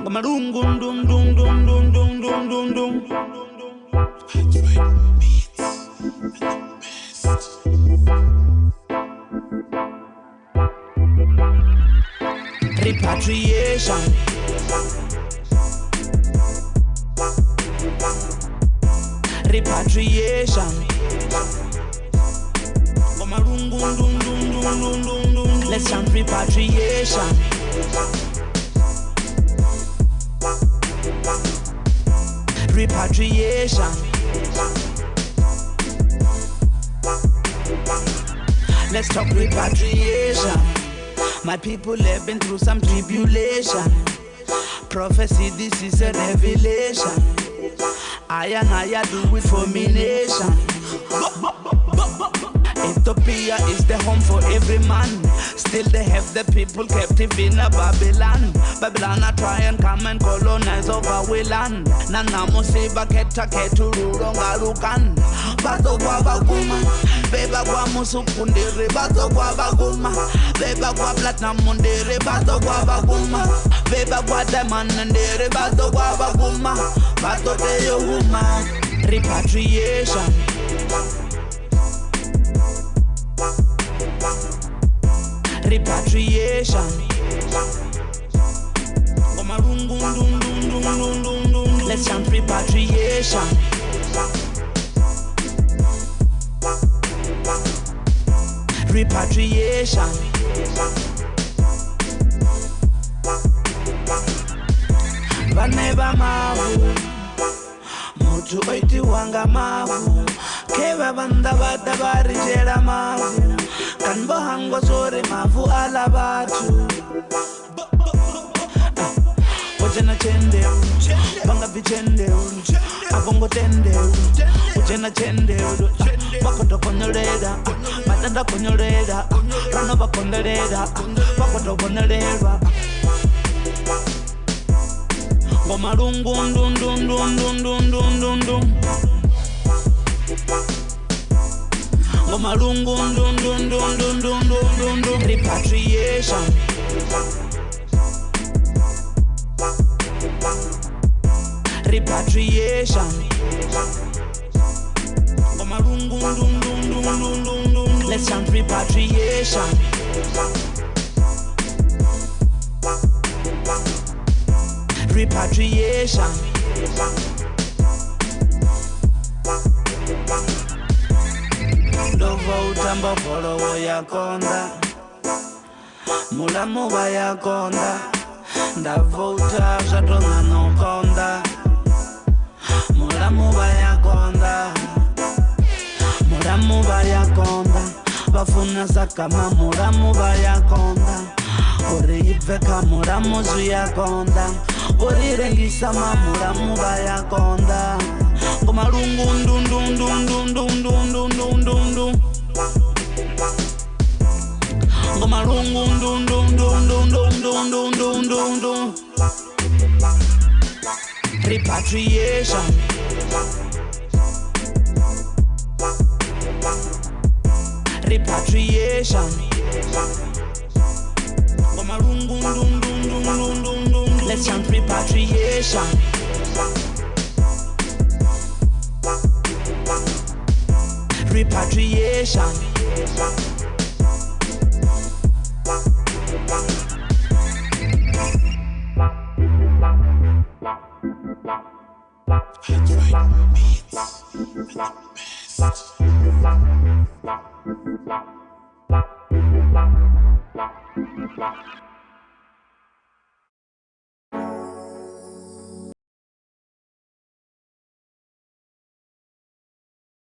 Gamarung dum dum dum dum dum dum dum dum. Beats and the best. Repatriation. Repatriation. Gamarung dum dum dum dum dum dum. Let's chant repatriation. Repatriation. Let's talk repatriation. My people have been through some tribulation. Prophecy, this is a revelation. I and I do it for me nation. Ethiopia is the home for every man. Still they have the people captive in a Babylon. Babylon are try and come and colonize over we land. Nana musiba keta ketu ruronga rukan. Bato kwa baguma, beba kwa musukundiri. Bato kwa baguma, beba kwa platinum mundiri. Bato kwa baguma, beba kwa diamond ndiri. Bato kwa baguma, bato te yo woman. Repatriation. Repatriation. Let's chant repatriation. Repatriation. Vaneva mavu, mutu oiti wanga mavu. Keva banda bada bari jera mavu. Kanbo hango sore mavu alabatu. Ujena chendeu, banga vichendeu, abongo tendeu. Ujena chendeu, bakoto konyoleda, matanda konyoleda, rano bakondoleda, bakoto konyoleda. Gomarungu dum dum dum dum dum dum dum dum. Gomarungu dum dum dum dum dum dum dum. Repatriation. Repatriation. Gomarungu dum dum dum dum dum dum. Let's chant repatriation. Repatriation. Ndovouta mbofolo yakonda, mulamu bayakonda. Ndavouta zvatonga nokonda, mulamu bayakonda. Mulamu bayakonda, bafuna sakama mulamu bayakonda. Uri ipfeka mulamu zuyakonda, uri rengisa mulamu bayakonda. Gomarungu dum dum dum dum dum dum dum dum dum dum. Gomarungu dum dum dum dum dum dum dum dum dum dum. Repatriation. Repatriation. Gomarungu dum dum dum dum dum dum. Let's chant repatriation. Repatriation. MGBEATZ and the best.